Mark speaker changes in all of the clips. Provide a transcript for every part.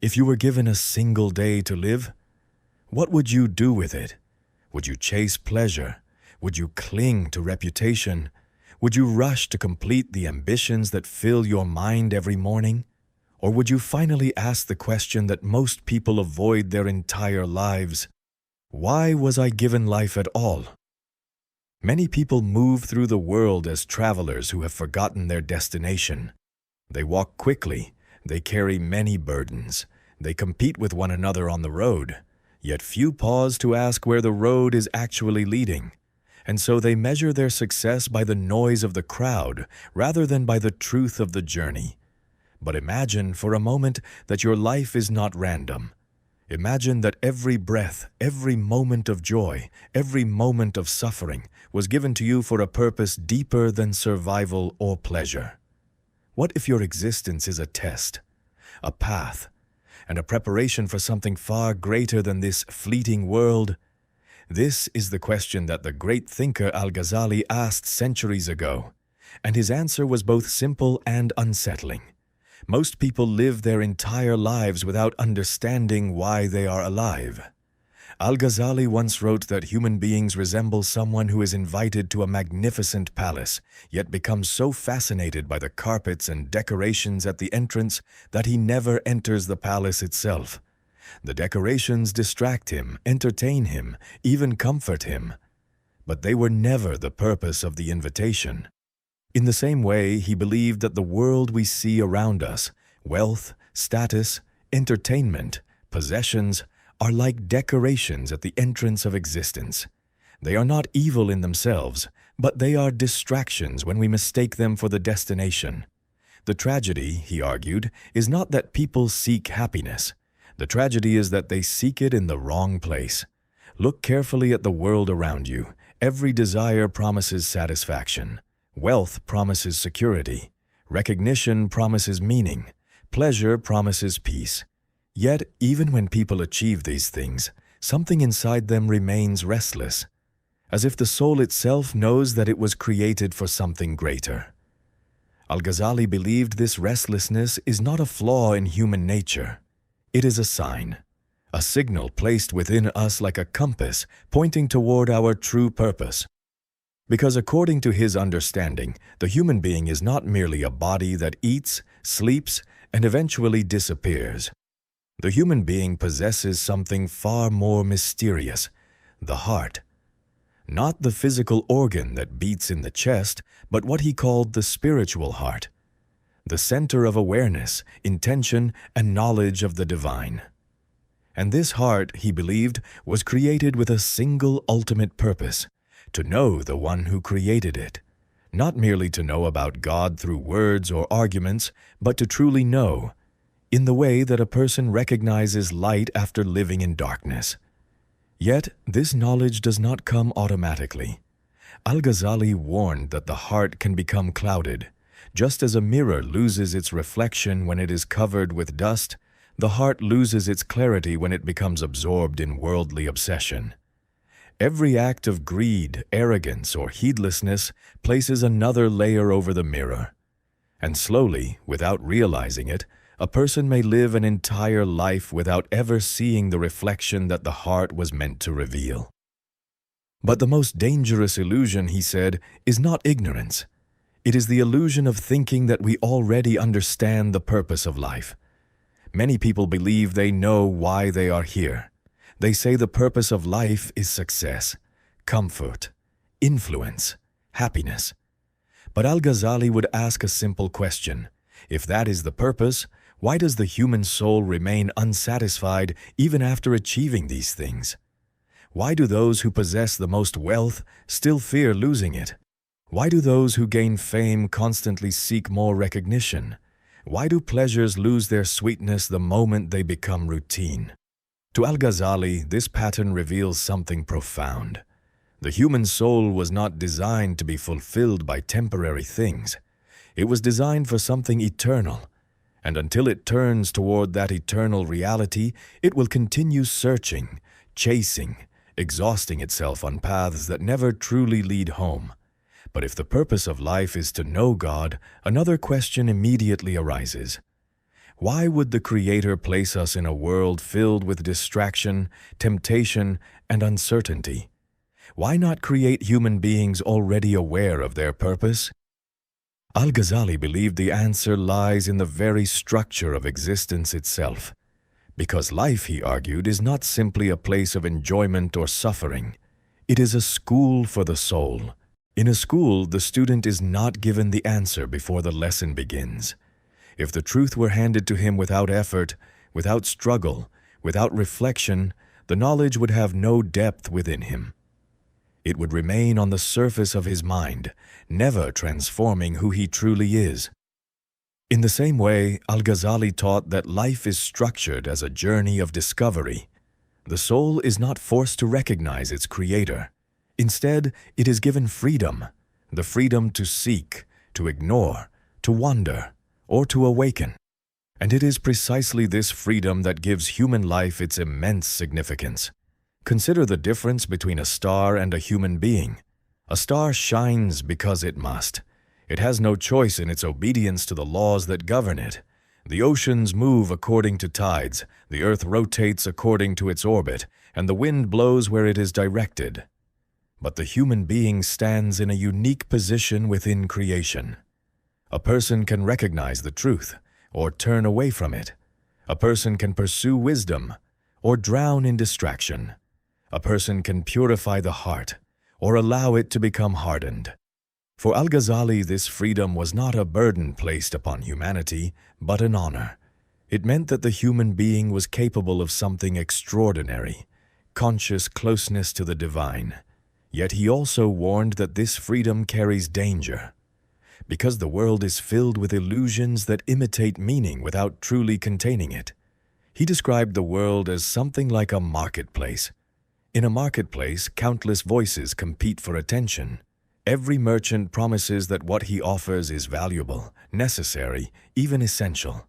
Speaker 1: If you were given a single day to live, what would you do with it? Would you chase pleasure? Would you cling to reputation? Would you rush to complete the ambitions that fill your mind every morning? Or would you finally ask the question that most people avoid their entire lives? Why was I given life at all? Many people move through the world as travelers who have forgotten their destination. They walk quickly, they carry many burdens, they compete with one another on the road, yet few pause to ask where the road is actually leading. And so they measure their success by the noise of the crowd rather than by the truth of the journey. But imagine for a moment that your life is not random. Imagine that every breath, every moment of joy, every moment of suffering was given to you for a purpose deeper than survival or pleasure. What if your existence is a test, a path, and a preparation for something far greater than this fleeting world? This is the question that the great thinker Al-Ghazali asked centuries ago, and his answer was both simple and unsettling. Most people live their entire lives without understanding why they are alive. Al-Ghazali once wrote that human beings resemble someone who is invited to a magnificent palace, yet becomes so fascinated by the carpets and decorations at the entrance that he never enters the palace itself. The decorations distract him, entertain him, even comfort him. But they were never the purpose of the invitation. In the same way, he believed that the world we see around us, wealth, status, entertainment, possessions, are like decorations at the entrance of existence. They are not evil in themselves, but they are distractions when we mistake them for the destination. The tragedy, he argued, is not that people seek happiness. The tragedy is that they seek it in the wrong place. Look carefully at the world around you. Every desire promises satisfaction. Wealth promises security. Recognition promises meaning. Pleasure promises peace. Yet, even when people achieve these things, something inside them remains restless, as if the soul itself knows that it was created for something greater. Al-Ghazali believed this restlessness is not a flaw in human nature. It is a sign, a signal placed within us like a compass pointing toward our true purpose. Because according to his understanding, the human being is not merely a body that eats, sleeps, and eventually disappears. The human being possesses something far more mysterious, the heart. Not the physical organ that beats in the chest, but what he called the spiritual heart, the center of awareness, intention, and knowledge of the divine. And this heart, he believed, was created with a single ultimate purpose: to know the one who created it. Not merely to know about God through words or arguments, but to truly know, in the way that a person recognizes light after living in darkness. Yet, this knowledge does not come automatically. Al-Ghazali warned that the heart can become clouded. Just as a mirror loses its reflection when it is covered with dust, the heart loses its clarity when it becomes absorbed in worldly obsession. Every act of greed, arrogance, or heedlessness places another layer over the mirror. And slowly, without realizing it, a person may live an entire life without ever seeing the reflection that the heart was meant to reveal. But the most dangerous illusion, he said, is not ignorance. It is the illusion of thinking that we already understand the purpose of life. Many people believe they know why they are here. They say the purpose of life is success, comfort, influence, happiness. But Al-Ghazali would ask a simple question. If that is the purpose, why does the human soul remain unsatisfied even after achieving these things? Why do those who possess the most wealth still fear losing it? Why do those who gain fame constantly seek more recognition? Why do pleasures lose their sweetness the moment they become routine? To Al-Ghazali, this pattern reveals something profound. The human soul was not designed to be fulfilled by temporary things. It was designed for something eternal, and until it turns toward that eternal reality, it will continue searching, chasing, exhausting itself on paths that never truly lead home. But if the purpose of life is to know God, another question immediately arises. Why would the Creator place us in a world filled with distraction, temptation, and uncertainty? Why not create human beings already aware of their purpose? Al-Ghazali believed the answer lies in the very structure of existence itself. Because life, he argued, is not simply a place of enjoyment or suffering. It is a school for the soul. In a school, the student is not given the answer before the lesson begins. If the truth were handed to him without effort, without struggle, without reflection, the knowledge would have no depth within him. It would remain on the surface of his mind, never transforming who he truly is. In the same way, Al-Ghazali taught that life is structured as a journey of discovery. The soul is not forced to recognize its creator. Instead, it is given freedom, the freedom to seek, to ignore, to wonder, or to awaken. And it is precisely this freedom that gives human life its immense significance. Consider the difference between a star and a human being. A star shines because it must. It has no choice in its obedience to the laws that govern it. The oceans move according to tides, the earth rotates according to its orbit, and the wind blows where it is directed. But the human being stands in a unique position within creation. A person can recognize the truth, or turn away from it. A person can pursue wisdom, or drown in distraction. A person can purify the heart, or allow it to become hardened. For Al-Ghazali, this freedom was not a burden placed upon humanity, but an honor. It meant that the human being was capable of something extraordinary, conscious closeness to the divine. Yet he also warned that this freedom carries danger. Because the world is filled with illusions that imitate meaning without truly containing it. He described the world as something like a marketplace. In a marketplace, countless voices compete for attention. Every merchant promises that what he offers is valuable, necessary, even essential.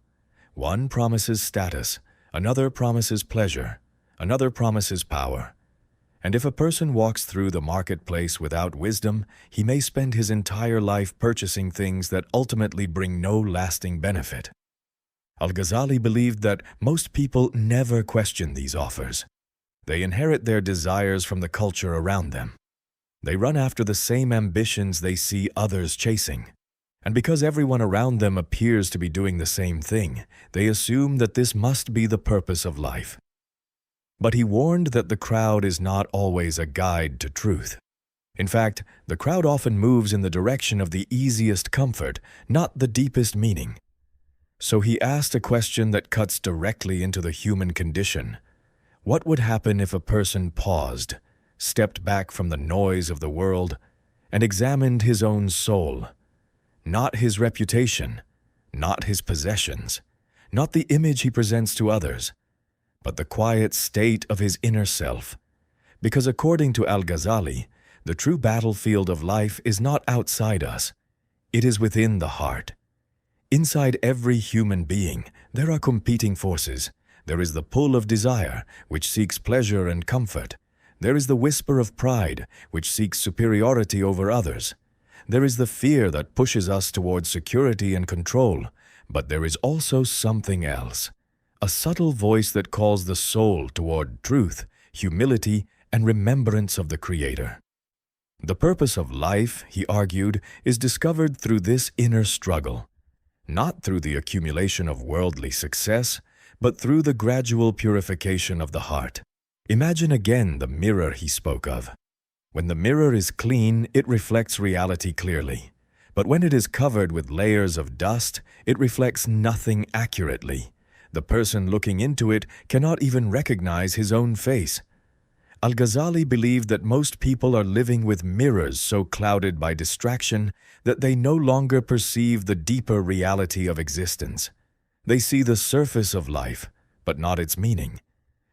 Speaker 1: One promises status, another promises pleasure, another promises power. And if a person walks through the marketplace without wisdom, he may spend his entire life purchasing things that ultimately bring no lasting benefit. Al-Ghazali believed that most people never question these offers. They inherit their desires from the culture around them. They run after the same ambitions they see others chasing. And because everyone around them appears to be doing the same thing, they assume that this must be the purpose of life. But he warned that the crowd is not always a guide to truth. In fact, the crowd often moves in the direction of the easiest comfort, not the deepest meaning. So he asked a question that cuts directly into the human condition. What would happen if a person paused, stepped back from the noise of the world, and examined his own soul? Not his reputation, not his possessions, not the image he presents to others, but the quiet state of his inner self. Because according to Al-Ghazali, the true battlefield of life is not outside us. It is within the heart. Inside every human being, there are competing forces. There is the pull of desire, which seeks pleasure and comfort. There is the whisper of pride, which seeks superiority over others. There is the fear that pushes us towards security and control. But there is also something else. A subtle voice that calls the soul toward truth, humility, and remembrance of the Creator. The purpose of life, he argued, is discovered through this inner struggle, not through the accumulation of worldly success, but through the gradual purification of the heart. Imagine again the mirror he spoke of. When the mirror is clean, it reflects reality clearly. But when it is covered with layers of dust, it reflects nothing accurately. The person looking into it cannot even recognize his own face. Al-Ghazali believed that most people are living with mirrors so clouded by distraction that they no longer perceive the deeper reality of existence. They see the surface of life, but not its meaning.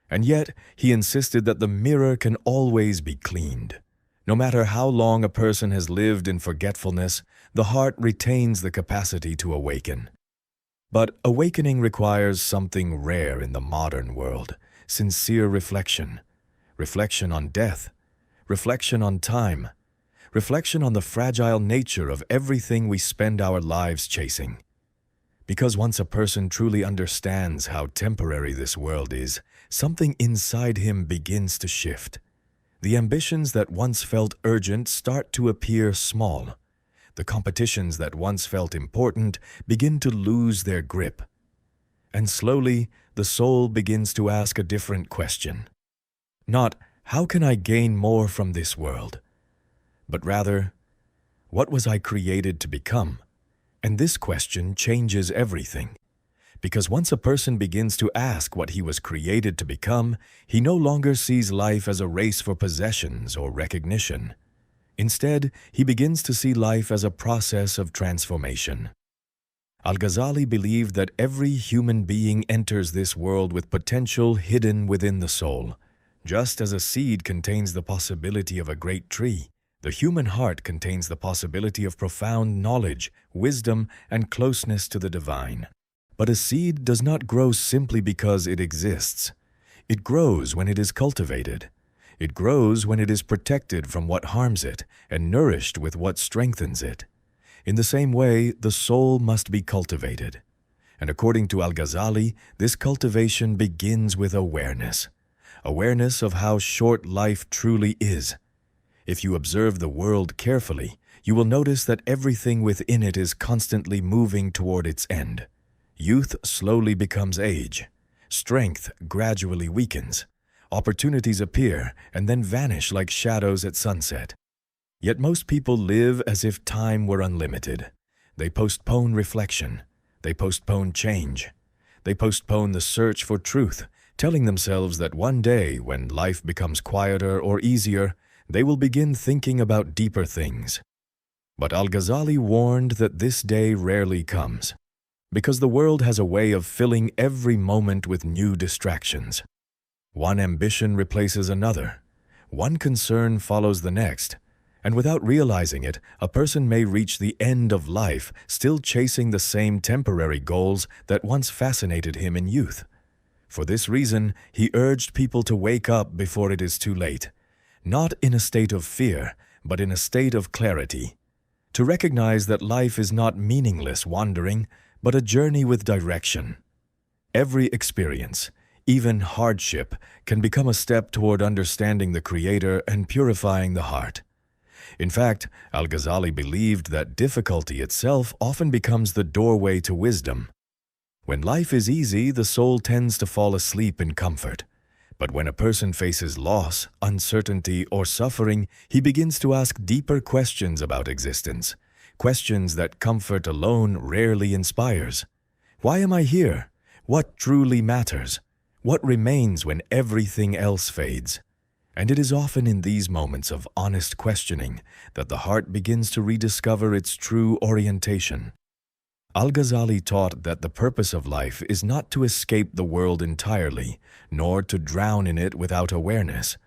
Speaker 1: And yet, he insisted that the mirror can always be cleaned. No matter how long a person has lived in forgetfulness, the heart retains the capacity to awaken. But awakening requires something rare in the modern world: sincere reflection. Reflection on death. Reflection on time. Reflection on the fragile nature of everything we spend our lives chasing. Because once a person truly understands how temporary this world is, something inside him begins to shift. The ambitions that once felt urgent start to appear small. The competitions that once felt important begin to lose their grip. And slowly, the soul begins to ask a different question. Not, how can I gain more from this world? But rather, what was I created to become? And this question changes everything. Because once a person begins to ask what he was created to become, he no longer sees life as a race for possessions or recognition. Instead, he begins to see life as a process of transformation. Al-Ghazali believed that every human being enters this world with potential hidden within the soul. Just as a seed contains the possibility of a great tree, the human heart contains the possibility of profound knowledge, wisdom, and closeness to the divine. But a seed does not grow simply because it exists. It grows when it is cultivated. It grows when it is protected from what harms it and nourished with what strengthens it. In the same way, the soul must be cultivated. And according to Al-Ghazali, this cultivation begins with awareness. Awareness of how short life truly is. If you observe the world carefully, you will notice that everything within it is constantly moving toward its end. Youth slowly becomes age. Strength gradually weakens. Opportunities appear and then vanish like shadows at sunset. Yet most people live as if time were unlimited. They postpone reflection. They postpone change. They postpone the search for truth, telling themselves that one day, when life becomes quieter or easier, they will begin thinking about deeper things. But Al-Ghazali warned that this day rarely comes, because the world has a way of filling every moment with new distractions. One ambition replaces another. One concern follows the next. And without realizing it, a person may reach the end of life still chasing the same temporary goals that once fascinated him in youth. For this reason, he urged people to wake up before it is too late, not in a state of fear, but in a state of clarity. To recognize that life is not meaningless wandering, but a journey with direction. Every experience, even hardship, can become a step toward understanding the Creator and purifying the heart. In fact, Al-Ghazali believed that difficulty itself often becomes the doorway to wisdom. When life is easy, the soul tends to fall asleep in comfort. But when a person faces loss, uncertainty, or suffering, he begins to ask deeper questions about existence, questions that comfort alone rarely inspires. Why am I here? What truly matters? What remains when everything else fades? And it is often in these moments of honest questioning that the heart begins to rediscover its true orientation. Al-Ghazali taught that the purpose of life is not to escape the world entirely, nor to drown in it without awareness.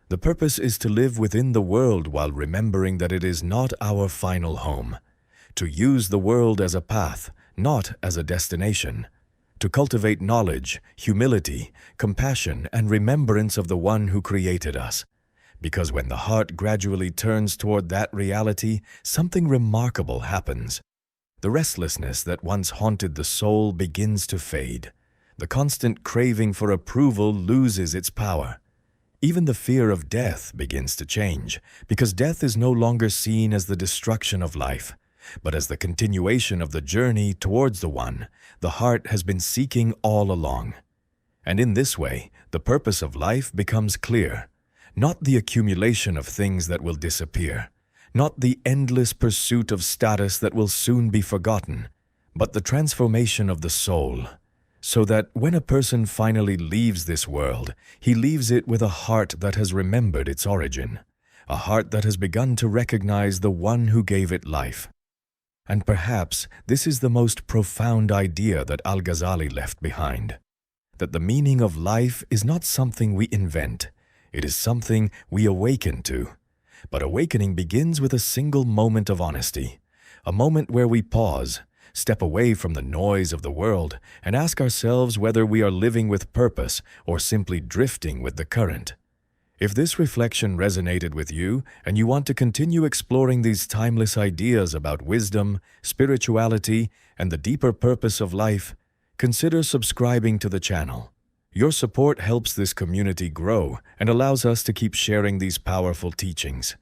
Speaker 1: The purpose is to live within the world while remembering that it is not our final home. To use the world as a path, not as a destination. To cultivate knowledge, humility, compassion, and remembrance of the one who created us. Because when the heart gradually turns toward that reality, something remarkable happens. The restlessness that once haunted the soul begins to fade. The constant craving for approval loses its power. Even the fear of death begins to change, because death is no longer seen as the destruction of life, but as the continuation of the journey towards the one the heart has been seeking all along. And in this way, the purpose of life becomes clear, not the accumulation of things that will disappear, not the endless pursuit of status that will soon be forgotten, but the transformation of the soul, so that when a person finally leaves this world, he leaves it with a heart that has remembered its origin, a heart that has begun to recognize the one who gave it life. And perhaps this is the most profound idea that Al-Ghazali left behind, that the meaning of life is not something we invent, it is something we awaken to. But awakening begins with a single moment of honesty, a moment where we pause, step away from the noise of the world, and ask ourselves whether we are living with purpose or simply drifting with the current. If this reflection resonated with you and you want to continue exploring these timeless ideas about wisdom, spirituality, and the deeper purpose of life, consider subscribing to the channel. Your support helps this community grow and allows us to keep sharing these powerful teachings.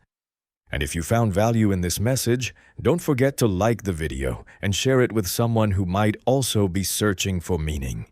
Speaker 1: And if you found value in this message, don't forget to like the video and share it with someone who might also be searching for meaning.